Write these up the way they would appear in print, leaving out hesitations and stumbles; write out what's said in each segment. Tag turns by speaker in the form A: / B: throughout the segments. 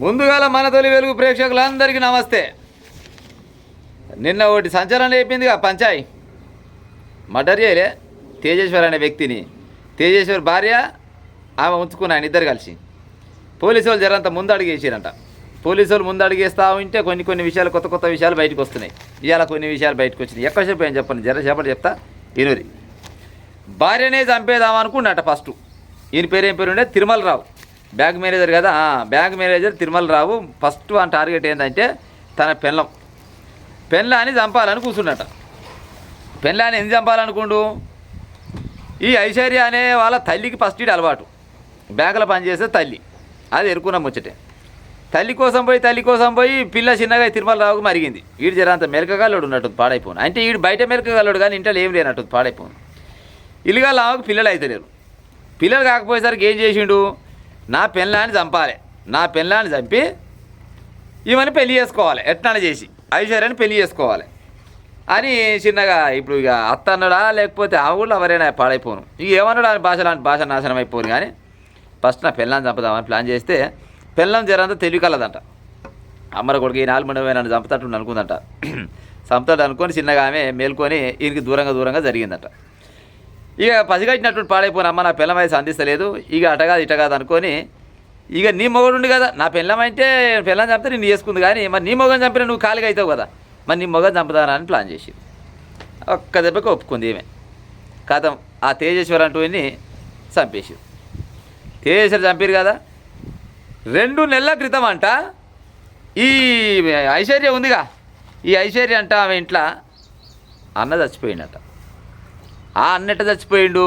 A: ముందుగాల మన తొలి వెలుగు ప్రేక్షకులందరికీ నమస్తే. నిన్న ఒకటి సంచలనం అయిపోయిందిగా పంచాయి. మర్డర్ చేయలే తేజేశ్వర్ అనే వ్యక్తిని. తేజేశ్వర్ భార్య ఆమె ఉంచుకున్న ఆయన ఇద్దరు కలిసి పోలీసు వాళ్ళు జరంత ముందు అడిగేసారంట. పోలీసు వాళ్ళు ముందు అడిగేస్తూ ఉంటే కొన్ని విషయాలు కొత్త విషయాలు బయటకు వస్తున్నాయి. ఇవాళ కొన్ని విషయాలు బయటకు వచ్చినాయి. ఎక్కువసేపు ఏం చెప్పండి, జరసేపటి చెప్తా ఇనురి. భార్యనే చంపేదామనుకున్నట ఫస్ట్. ఈయన పేరు ఏం పేరు ఉండే తిరుమలరావు, బ్యాంక్ మేనేజర్ కదా. బ్యాంక్ మేనేజర్ తిరుమలరావు ఫస్ట్ ఆ టార్గెట్ ఏంటంటే తన పెళ్ళాన్ని చంపాలని కూర్చున్నట. పెళ్ళాన్ని ఎందుకు చంపాలనుకుండు? ఈ ఐశ్వర్య అనే వాళ్ళ తల్లికి ఫస్ట్ ఇటు అలవాటు. బ్యాంకులో పనిచేసే తల్లి, అది ఎరుకున్న ముచ్చటే. తల్లి కోసం పోయి పిల్ల చిన్నగా తిరుమలరావుకు మరిగింది. వీడు జరంత మెరకగల్లుడు ఉన్నట్టు పాడైపోను. అంటే వీడు బయట మెరకగల్లుడు కానీ ఇంట్లో ఏం లేనట్టు పాడైపోను. ఇల్లుగా ఆమెకు పిల్లలు అయితే లేరు. పిల్లలు కాకపోయేసరికి ఏం చేసిండు? నా పెళ్ళాన్ని చంపాలి, నా పెళ్ళాన్ని చంపి ఈమెను పెళ్లి చేసుకోవాలి, ఎట్లా చేసి ఐశ్వర్యాన్ని పెళ్లి చేసుకోవాలి అని చిన్నగా. ఇప్పుడు ఇక అత్త అన్నాడా లేకపోతే ఆ ఊళ్ళో ఎవరైనా పాడైపోను. ఇక ఏమన్నాడు అని భాష నాశనం అయిపోను. కానీ ఫస్ట్ నా పెళ్ళాన్ని చంపుదామని ప్లాన్ చేస్తే పెళ్ళం జరంతా తెలివి కలదంట. అమ్మర కొడుకు ఈ 4 మంది నన్ను చంపుతాడు అనుకుందంట. చంపుతాడు అనుకొని చిన్నగా ఆమె మేల్కొని ఈయనకి దూరంగా జరిగిందట. ఇక పసిగట్టినట్టు పాడైపోయిన అమ్మ నా పిల్లం అయితే అందిస్తలేదు, ఇక అటగాదు ఇటగాదు అనుకొని ఇక నీ మొగడు కదా, నా పిల్లం అంటే పిల్లని చంపితే నేను చేసుకుంది. కానీ మరి నీ మొగని చంపినా నువ్వు ఖాళీగా అవుతావు కదా, మరి నీ మొగని చంపుతానా అని ప్లాన్ చేసి ఒక్క దెబ్బకి ఒప్పుకుంది ఈమె. కథం ఆ తేజేశ్వర్ అంటూని చంపేసి. తేజేశ్వర్ చంపారు కదా. 2 నెలల క్రితం అంట ఈ ఐశ్వర్య ఉందిగా, ఈ ఐశ్వర్య అంట ఆమె ఇంట్లో అన్న చచ్చిపోయిందట. ఆ అన్నట్టు చచ్చిపోయిండు,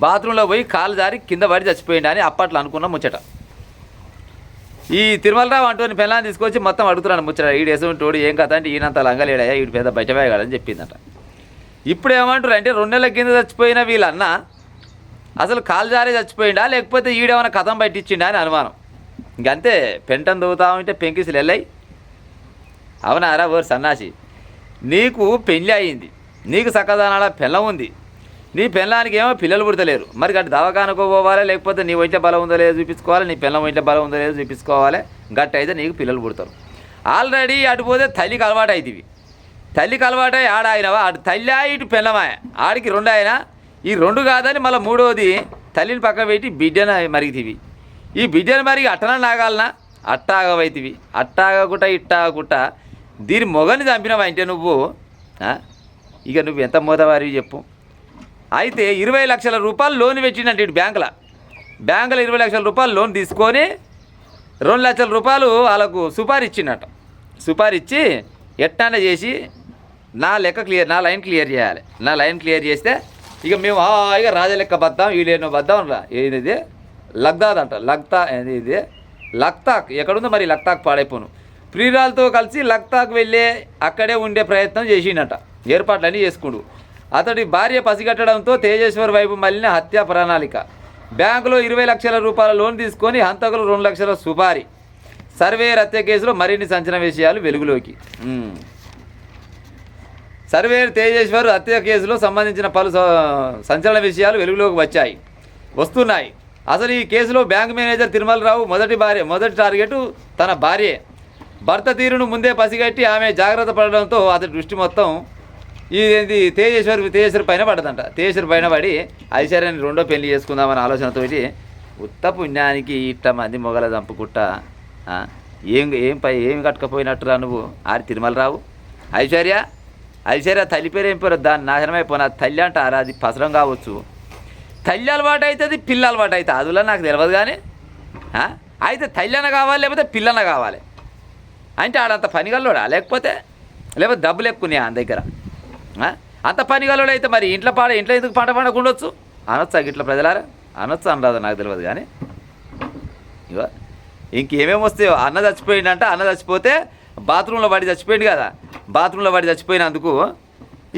A: బాత్రూంలో పోయి కాలు జారి కింద పడి చచ్చిపోయిండు అని అప్పట్లో అనుకున్న ముచ్చట. ఈ తిరుమలరావు అంటూని పెళ్ళాన్ని తీసుకొచ్చి మొత్తం అడుగుతున్నాను ముచ్చట. ఈడు ఎసుంటోడు ఏం కథ అంటే ఈయనంత లంగలేడయా, ఈడు పెద్ద బయటపోయాడని చెప్పిందట. ఇప్పుడు ఏమంటారు అంటే 2 నెలల కింద చచ్చిపోయిన వీళ్ళన్న అసలు కాలు జారే చచ్చిపోయిండా లేకపోతే ఈడేమైనా కథం బయటిచ్చిండా అని అనుమానం. ఇంకంతే, పెంటను దూవుతా ఉంటే పెంకిసులు వెళ్ళాయి. అవునారా ఓరు సన్నాసి, నీకు పెళ్ళి అయింది, నీకు చక్కదనాల పిల్లం ఉంది, నీ పిల్లానికి ఏమో పిల్లలు పుడతలేరు. మరి గట్టి దవాఖానకు పోవాలి, లేకపోతే నీ ఒంట్లో బలం ఉందో లేదో చూపించుకోవాలి, నీ పిల్లం ఒంట్లో బలం ఉందో లేదో చూపించుకోవాలి. గట్టి అయితే నీకు పిల్లలు పుడతారు. ఆల్రెడీ అటు పోతే తల్లికి అలవాటు అవుతుంది. తల్లికి అలవాటై ఆడ అయినవా, అటు తల్లి ఇటు పిల్లమాయ, ఆడికి 2 అయినా ఈ 2 కాదని మళ్ళీ 3వది తల్లిని పక్క పెట్టి బిడ్డను మరిగితివి. ఈ బిడ్డను మరిగి అట్టన నాగాలనా అట్టాగవైతివి. అట్టాగకుట ఇట్టాగకుట దీని మొగని చంపినవా అంటే నువ్వు ఇక నువ్వు ఎంత మోతవారి చెప్పు. అయితే 20 లక్షల రూపాయలు లోన్ పెట్టిండంటే ఇటు బ్యాంకులో 20 లక్షల రూపాయలు లోన్ తీసుకొని 2 లక్షల రూపాయలు వాళ్ళకు సుపారీ ఇచ్చిండట. సుపారీ ఇచ్చి ఎట్టానే చేసి నా లైన్ క్లియర్ చేయాలి. నా లైన్ క్లియర్ చేస్తే ఇక మేము ఇక రాజలెక్క బద్దాం, వీళ్ళేనో బద్దాం. ఏది లగ్దాదంట, ఇది లక్తాక్ ఎక్కడుందో మరి. లక్తాక్ పాడైపోను. ప్రియురాలతో కలిసి లక్తాక్ వెళ్ళే అక్కడే ఉండే ప్రయత్నం చేసిండట. ఏర్పాట్లన్నీ చేసుకుండు. అతడి భార్య పసిగట్టడంతో తేజేశ్వర్ వైపు మళ్ళీ హత్యా ప్రణాళిక. బ్యాంకులో 20 లక్షల రూపాయల లోన్ తీసుకొని హంతకులు 2 లక్షల సుపారీ. సర్వేయర్ హత్య కేసులో మరిన్ని సంచలన విషయాలు వెలుగులోకి. సర్వేయర్ తేజేశ్వర్ హత్య కేసులో సంబంధించిన పలు సంచలన విషయాలు వెలుగులోకి వస్తున్నాయి. అసలు ఈ కేసులో బ్యాంక్ మేనేజర్ తిరుమలరావు మొదటి టార్గెట్ తన భార్యే. భర్త తీరును ముందే పసిగట్టి ఆమె జాగ్రత్త పడడంతో అతడి దృష్టి మొత్తం తేజేశ్వర్ పైన పడదంట. తేజేశ్వర్ పైన పడి ఐశ్వర్యాన్ని 2వ పెళ్లి చేసుకుందామని ఆలోచనతో ఉత్త పుణ్యానికి ఇట్ట మంది మొగల చంపుకుట్ట ఏం కట్టుకపోయినట్టురా నువ్వు ఆరి తిరుమలరావు. ఐశ్వర్య తల్లి పేరు ఏం పేరు దాన్ని నాశనమైపోయిన తల్లి అంటారా, అది పసరం కావచ్చు. తల్లి అలవాటు అవుతుంది, పిల్ల అలవాటు అవుతుంది. అదిలో నాకు తెలియదు. కానీ అయితే తల్లిన కావాలి లేకపోతే పిల్లన కావాలి అంటే ఆడంత పనిగల్లోడా లేకపోతే డబ్బులు ఎక్కువనే ఆయన దగ్గర. అంత పనిగల్లోడు అయితే మరి ఇంట్లో ఎందుకు పంట పండకుండొచ్చు అనొచ్చా? ఇట్లా ప్రజలారా అనొచ్చు అనరాదు నాకు తెలియదు. కానీ ఇగో ఇంకేమేమి వస్తాయో. అన్న చచ్చిపోయిందంట. అన్న చచ్చిపోతే బాత్రూంలో పడి చచ్చిపోయింది కదా. బాత్రూంలో పడి చచ్చిపోయినందుకు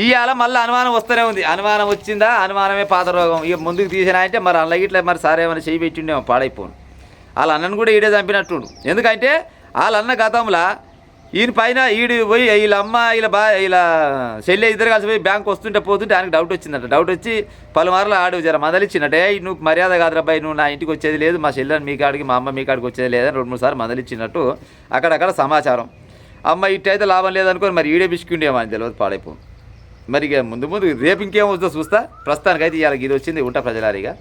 A: ఇవాళ మళ్ళీ అనుమానం వస్తూనే ఉంది. అనుమానం వచ్చిందా, అనుమానమే పాత రోగం. ఇక ముందుకు తీసినా అంటే మరి అన్నకి ఇట్లా మరి సార్ ఏమైనా చేయి పెట్టిండేమో పాడైపోను. వాళ్ళ అన్నను కూడా ఈడే చంపినట్టుండు. ఎందుకంటే వాళ్ళ అన్న గతంలో ఈయన పైన ఈడు పోయి వీళ్ళ అమ్మ వీళ్ళ చెల్లె ఇద్దరు కలిసి పోయి బ్యాంక్ వస్తుంటే పోతుంటే ఆయనకు డౌట్ వచ్చిందట. డౌట్ వచ్చి పలుమార్లు ఆడు జర మందలిచ్చినట్టే, నువ్వు మర్యాద కాదురాబాయి, నువ్వు నా ఇంటికి వచ్చేది లేదు, మా చెల్లెని మీ కాడికి మా అమ్మ మీ కాడికి వచ్చేది లేదని 2-3 సార్లు మందలిచ్చినట్టు అక్కడక్కడ సమాచారం. అమ్మ ఇట్టయితే లాభం లేదనుకోని మరి ఈడే బిస్కుండేమో అని తెలియదు, పాడైపో. మరి ఇక ముందు రేపు ఇంకేం వస్తుందో చూస్తా. ప్రస్తుతానికైతే ఇవాళ ఇది వచ్చింది. ఉంటా ప్రజలారిగా.